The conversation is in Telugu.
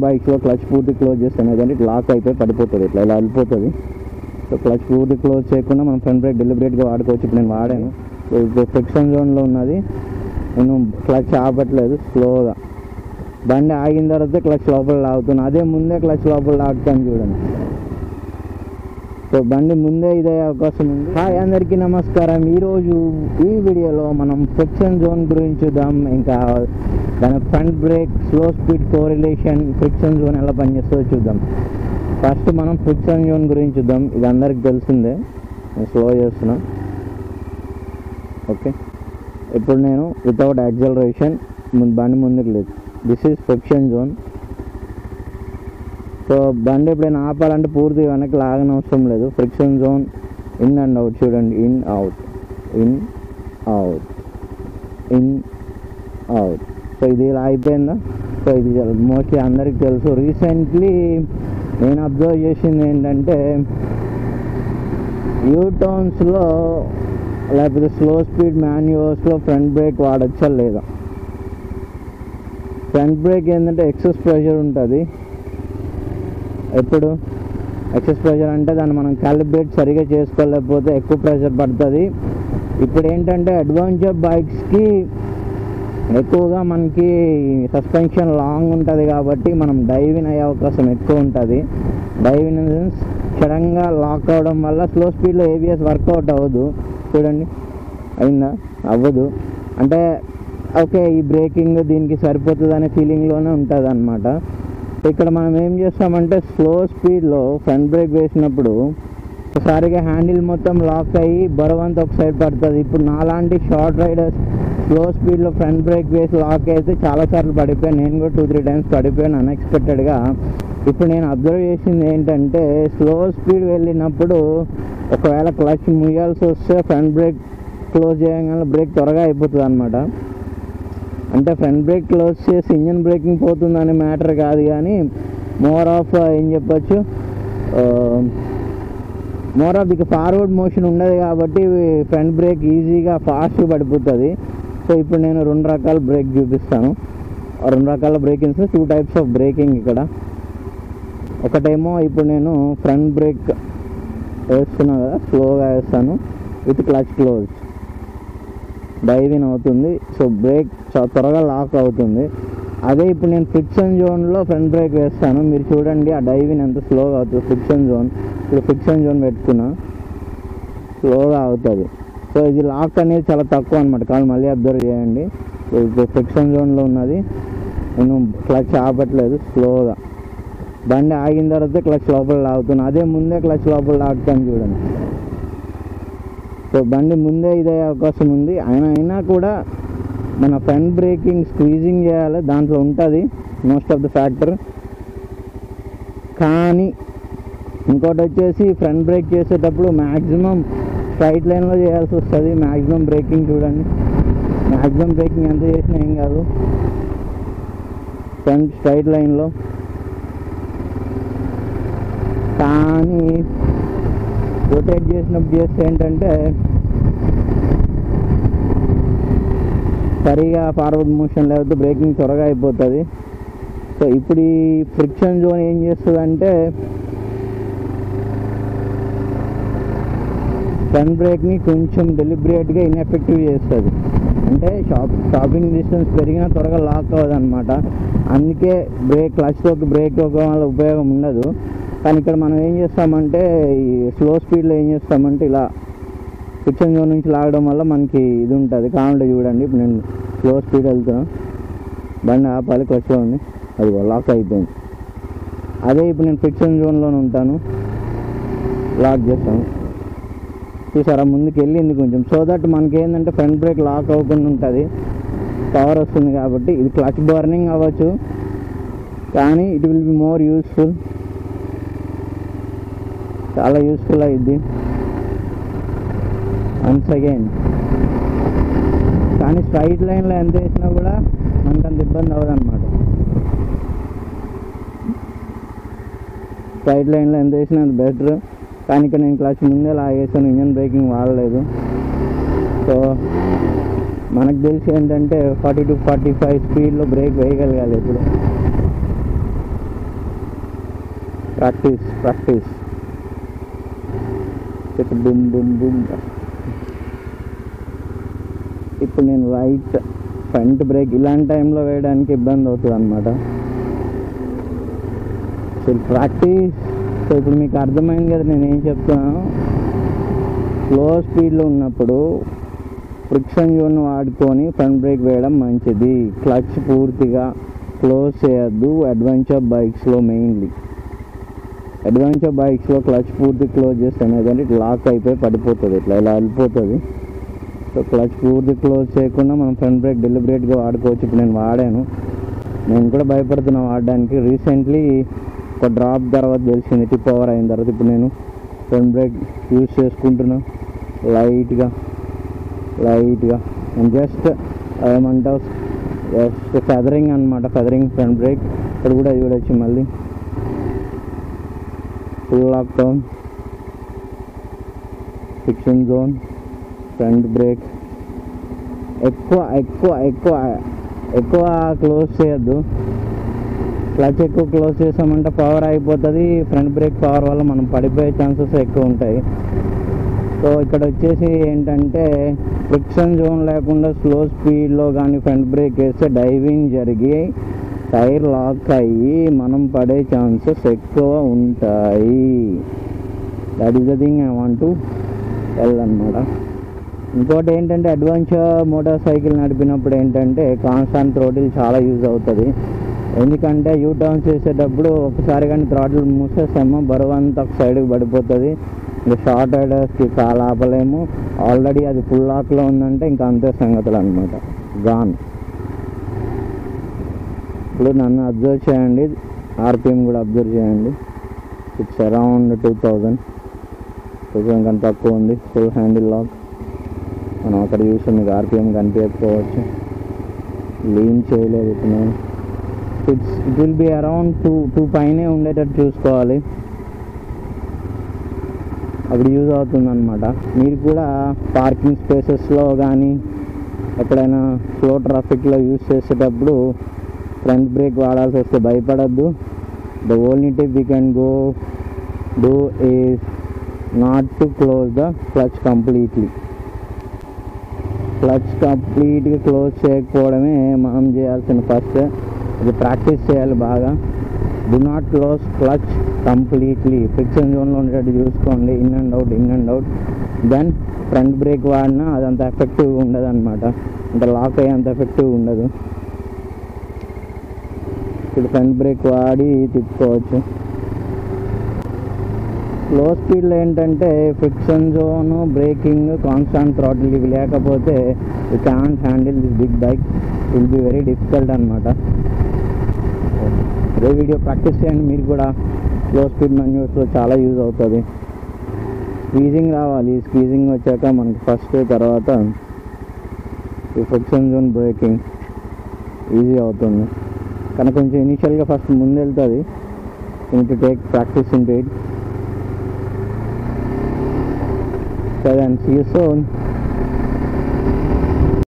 బైక్స్లో క్లచ్ పూర్తి క్లోజ్ చేస్తాను, కానీ లాక్ అయిపోయి పడిపోతుంది, ఇట్లా ఇలా వెళ్ళిపోతుంది. సో క్లచ్ పూర్తి క్లోజ్ చేయకుండా మనం ఫ్రంట్ బ్రేక్ డెలిబరేట్గా వాడుకోవచ్చు. ఇప్పుడు నేను వాడాను, ఇప్పుడు ఫ్రిక్షన్ జోన్లో ఉన్నది, నేను క్లచ్ ఆపట్లేదు, స్లోగా బండి ఆగిన తర్వాత క్లచ్ లోపల లాగుతున్నాను. అదే ముందే క్లచ్ లోపల లాగుతాను చూడండి. సో బండి ముందే ఇదే అవకాశం ఉంది. హాయ్ అందరికీ నమస్కారం. ఈరోజు ఈ వీడియోలో మనం ఫ్రిక్షన్ జోన్ గురించి చూద్దాం, ఇంకా దాని front brake, slow speed correlation, friction zone ఎలా పనిచేస్తుందో చూద్దాం. ఫస్ట్ మనం ఫ్రిక్షన్ జోన్ గురించి చూద్దాం. ఇది అందరికి తెలిసిందే, నేను స్లో చేస్తున్నా. ఓకే, ఇప్పుడు నేను వితౌట్ యాక్సలరేషన్ బండి ముందుకు లేదు. This is friction zone. So బండి ఎప్పుడైనా ఆపాలంటే పూర్తిగా వెనక్కి లాగని అవసరం లేదు. Friction zone in and out చూడండి, in out, in out, in out. So ఇది ఇలా అయిపోయిందా? సో ఇది మోస్ట్లీ అందరికి తెలుసు. రీసెంట్లీ నేను అబ్జర్వ్ చేసింది ఏంటంటే, యూటర్న్స్లో లేకపోతే స్లో స్పీడ్ మాన్యువర్స్లో ఫ్రంట్ బ్రేక్ వాడచ్చా లేదా? ఫ్రంట్ బ్రేక్ ఏంటంటే ఎక్సెస్ ప్రెషర్ ఉంటుంది. ఎప్పుడు ఎక్సెస్ ప్రెషర్ అంటే దాన్ని మనం క్యాలిబ్రేట్ సరిగా చేసుకోలేకపోతే ఎక్కువ ప్రెషర్ పడుతుంది. ఇప్పుడు ఏంటంటే అడ్వెంచర్ బైక్స్కి ఎక్కువగా మనకి సస్పెన్షన్ లాంగ్ ఉంటుంది కాబట్టి మనం డైవిన్ అయ్యే అవకాశం ఎక్కువ ఉంటుంది. డైవిన్ ఇన్ ద సెన్స్ సడన్గా లాక్ అవ్వడం వల్ల స్లో స్పీడ్లో ఏబిఎస్ వర్కౌట్ అవ్వదు. చూడండి, అయిందా? అవ్వదు. అంటే ఓకే, ఈ బ్రేకింగ్ దీనికి సరిపోతుంది అనే ఫీలింగ్లోనే ఉంటుంది అనమాట. ఇక్కడ మనం ఏం చేస్తామంటే, స్లో స్పీడ్లో ఫ్రంట్ బ్రేక్ వేసినప్పుడు ఒకసారిగా హ్యాండిల్ మొత్తం లాక్ అయ్యి బరువంతా ఒక సైడ్ పడుతుంది. ఇప్పుడు నాలాంటి షార్ట్ రైడర్స్ స్లో స్పీడ్లో ఫ్రంట్ బ్రేక్ వేసి లాక్ అయితే చాలాసార్లు పడిపోయాను. నేను కూడా 2-3 టైమ్స్ పడిపోయాను అన్ఎక్స్పెక్టెడ్గా. ఇప్పుడు నేను అబ్జర్వ్ చేసింది ఏంటంటే, స్లో స్పీడ్ వెళ్ళినప్పుడు ఒకవేళ క్లచ్ ముయ్యాల్సి వస్తే ఫ్రంట్ బ్రేక్ క్లోజ్ చేయగానే బ్రేక్ త్వరగా అయిపోతుంది అనమాట. అంటే ఫ్రంట్ బ్రేక్ క్లోజ్ చేసి ఇంజన్ బ్రేకింగ్ పోతుందనే మ్యాటర్ కాదు, కానీ మోర్ ఆఫ్ ఏం చెప్పచ్చు, మోర్ ఆఫ్ ఇక ఫార్వర్డ్ మోషన్ ఉండదు కాబట్టి ఫ్రంట్ బ్రేక్ ఈజీగా ఫాస్ట్గా పడిపోతుంది. సో ఇప్పుడు నేను 2 రకాల బ్రేక్ చూపిస్తాను. 2 రకాల బ్రేకింగ్స్, 2 టైప్స్ ఆఫ్ బ్రేకింగ్ ఇక్కడ. ఒకటేమో ఇప్పుడు నేను ఫ్రంట్ బ్రేక్ వేస్తున్నా కదా, స్లోగా వేస్తాను విత్ క్లచ్ క్లోజ్, డైవిన్ అవుతుంది. సో బ్రేక్ త్వరగా లాక్ అవుతుంది. అదే ఇప్పుడు నేను ఫ్రిక్షన్ జోన్లో ఫ్రంట్ బ్రేక్ వేస్తాను, మీరు చూడండి ఆ డైవిన్ ఎంత స్లోగా అవుతుంది. ఫ్రిక్షన్ జోన్, ఇప్పుడు ఫ్రిక్షన్ జోన్ పెట్టుకున్నా, స్లోగా అవుతుంది. సో ఇది లాక్ అనేది చాలా తక్కువ అనమాట. కానీ మళ్ళీ అబ్జర్వ్ చేయండి, ఇప్పుడు ఫ్రిక్షన్ జోన్లో ఉన్నది, నేను క్లచ్ ఆపట్లేదు, స్లోగా బండి ఆగిన తర్వాత క్లచ్ లోపల లాగుతున్నాను. అదే ముందే క్లచ్ లోపల లాగుతాను చూడండి. సో బండి ముందే ఇదే అవకాశం ఉంది. అయినా కూడా మన ఫ్రంట్ బ్రేకింగ్ స్క్వీజింగ్ చేయాలి, దాంట్లో ఉంటుంది మోస్ట్ ఆఫ్ ద ఫ్యాక్టర్. కానీ ఇంకోటి వచ్చేసి, ఫ్రంట్ బ్రేక్ చేసేటప్పుడు మ్యాక్సిమం స్ట్రైట్ లైన్లో చేయాల్సి వస్తుంది. మ్యాక్సిమం బ్రేకింగ్ చూడండి, మ్యాక్సిమం బ్రేకింగ్ ఎంత చేసినా ఏం కాదు, ఫ్రంట్ స్ట్రైట్ లైన్లో. కానీ రొటేట్ చేసినప్పుడు చేస్తే ఏంటంటే సరిగా ఫార్వర్డ్ మోషన్ లేకపోతే బ్రేకింగ్ త్వరగా అయిపోతుంది. సో ఇప్పుడు ఈ ఫ్రిక్షన్ జోన్ ఏం చేస్తుంది అంటే, ఫ్రంట్ బ్రేక్ని కొంచెం డెలిబరేట్గా ఇన్ఎఫెక్టివ్ చేస్తుంది. అంటే స్టాపింగ్ డిస్టెన్స్ పెరిగినా త్వరగా లాక్ అవ్వదు అనమాట. అందుకే బ్రేక్ క్లచ్లోకి బ్రేక్ ఇవ్వడం వల్ల ఉపయోగం ఉండదు. కానీ ఇక్కడ మనం ఏం చేస్తామంటే, ఈ స్లో స్పీడ్లో ఏం చేస్తామంటే ఇలా ఫ్రిక్షన్ జోన్ నుంచి లాగడం వల్ల మనకి ఇది ఉంటుంది. కావాలంటే చూడండి, ఇప్పుడు నేను స్లో స్పీడ్ వెళ్తున్నా, బండి ఆపాలి, క్లచ్లో ఉంది, అది లాక్ అయిపోయింది. అదే ఇప్పుడు నేను ఫ్రిక్షన్ జోన్లో ఉంటాను, లాక్ చేస్తాను, చూసారా ముందుకు వెళ్ళింది కొంచెం. సో దట్ మనకి ఏంటంటే ఫ్రంట్ బ్రేక్ లాక్ అవ్వకుండా ఉంటుంది, పవర్ వస్తుంది కాబట్టి. ఇది క్లచ్ బర్నింగ్ అవ్వచ్చు, కానీ it will be more useful, చాలా యూస్ఫుల్ అయ్యిద్ది వన్స్ అగైన్. కానీ స్ట్రైట్ లైన్లో ఎంత వేసినా కూడా మనకు అంత ఇబ్బంది అవ్వదు అనమాట. స్ట్రైట్ లైన్లో ఎంత వేసినా అంత బెటర్. కానీ ఇక్కడ నేను క్లచ్ ముందే లాగేసాను, ఇంజన్ బ్రేకింగ్ వాడలేదు. సో మనకు తెలిసి ఏంటంటే 40 to 45 స్పీడ్లో బ్రేక్ వేయగలగాలి ఇప్పుడు. Practice boom boom boom. ఇప్పుడు నేను రైట్ ఫ్రంట్ బ్రేక్ ఇలాంటి టైంలో వేయడానికి ఇబ్బంది అవుతుంది అనమాట. So practice. సో ఇప్పుడు మీకు అర్థమైంది కదా నేను ఏం చెప్తున్నాను. స్లో స్పీడ్లో ఉన్నప్పుడు ఫ్రిక్షన్ జోన్ వాడుకొని ఫ్రంట్ బ్రేక్ వేయడం మంచిది. క్లచ్ పూర్తిగా క్లోజ్ చేయొద్దు. అడ్వెంచర్ బైక్స్లో మెయిన్లీ అడ్వెంచర్ బైక్స్లో క్లచ్ పూర్తి క్లోజ్ చేస్తాను, ఏదంటే ఇట్లా లాక్ అయిపోయి పడిపోతుంది, ఇలా వెళ్ళిపోతుంది. సో క్లచ్ పూర్తి క్లోజ్ చేయకుండా మనం ఫ్రంట్ బ్రేక్ డెలిబరేట్గా వాడుకోవచ్చు. ఇప్పుడు నేను వాడాను, నేను కూడా భయపడుతున్నా వాడడానికి. రీసెంట్లీ ఒక డ్రాప్ తర్వాత తెలిసింది, టిప్ ఓవర్ అయిన తర్వాత. ఇప్పుడు నేను ఫ్రంట్ బ్రేక్ యూజ్ చేసుకుంటున్నా లైట్గా జస్ట్ ఏమంటావు జస్ట్ ఫెదరింగ్ అనమాట, ఫెదరింగ్ ఫ్రంట్ బ్రేక్. ఇక్కడ కూడా చూడొచ్చు మళ్ళీ full lock down, friction zone, front brake. ఎక్కువ క్లోజ్ చేయొద్దు. క్లచ్ ఎక్కువ క్లోజ్ చేసామంటే పవర్ అయిపోతుంది. ఫ్రంట్ బ్రేక్ పవర్ వల్ల మనం పడిపోయే ఛాన్సెస్ ఎక్కువ ఉంటాయి. సో ఇక్కడ వచ్చేసి ఏంటంటే ఫ్రిక్షన్ జోన్ లేకుండా స్లో స్పీడ్లో కానీ ఫ్రంట్ బ్రేక్ వేస్తే డైవింగ్ జరిగి టైర్ లాక్ అయ్యి మనం పడే ఛాన్సెస్ ఎక్కువ ఉంటాయి. That is the thing I want to tell అన్నమాట. ఇంకోటి ఏంటంటే అడ్వెంచర్ మోటార్ సైకిల్ నడిపినప్పుడు ఏంటంటే కాన్స్టాంట్ థ్రోటిల్ చాలా యూజ్ అవుతుంది. ఎందుకంటే యూ టర్న్ చేసేటప్పుడు ఒకసారి కానీ థ్రాటిల్ మూసేస్తామో బరువు అంతా ఒక సైడ్కి పడిపోతుంది. ఇంకా షార్ట్ రైడర్స్కి చాలా ఆపలేము. ఆల్రెడీ అది ఫుల్ లాక్లో ఉందంటే ఇంకా అంతే సంగతులు అనమాట, గాన్. ఇప్పుడు నన్ను అబ్జర్వ్ చేయండి, ఆర్పిఎం కూడా అబ్జర్వ్ చేయండి. ఇట్స్ అరౌండ్ 2000 కన్నా తక్కువ ఉంది. Full handle lock. మనం అక్కడ చూస్తే మీకు ఆర్పిఎం కనిపించకపోవచ్చు, లీన్ చేయలేదు. ఇప్పుడు నేను ఇట్ విల్ బి అరౌండ్ 2 పైనే ఉండేటట్టు చూసుకోవాలి, అప్పుడు యూజ్ అవుతుంది అనమాట. మీరు కూడా పార్కింగ్ స్పేసెస్లో కానీ ఎక్కడైనా స్లో ట్రాఫిక్లో యూజ్ చేసేటప్పుడు ఫ్రంట్ బ్రేక్ వాడాల్సి వస్తే భయపడద్దు. The only tip we can do is not to close the clutch completely. Clutch కంప్లీట్గా క్లోజ్ చేయకపోవడమే మనం చేయాల్సిన ఫస్ట్. ఇది ప్రాక్టీస్ చేయాలి బాగా. Do not close clutch completely. Friction జోన్లో ఉండేటట్టు చూసుకోండి, in and out. Then front brake వాడినా అదంత ఎఫెక్టివ్గా ఉండదు అనమాట, అంటే లాక్ అయ్యేంత ఎఫెక్టివ్గా ఉండదు. ఇప్పుడు ఫ్రంట్ బ్రేక్ వాడి తిప్పుకోవచ్చు. లో స్పీడ్లో ఏంటంటే friction zone, braking, constant throttle ఇవి లేకపోతే you can't handle this big bike. Will be very difficult అనమాట. అదే వీడియో ప్రాక్టీస్ చేయండి మీరు కూడా. లో స్పీడ్ మాన్యూవర్స్లో చాలా యూజ్ అవుతుంది. స్క్వీజింగ్ రావాలి, స్క్వీజింగ్ వచ్చాక మనకి ఫస్ట్, తర్వాత ఈ ఫ్రిక్షన్ జోన్ బ్రేకింగ్ ఈజీ అవుతుంది. కానీ కొంచెం ఇనిషియల్గా ఫస్ట్ ముందు వెళ్తుంది. You to take practice in it. So then see you soon.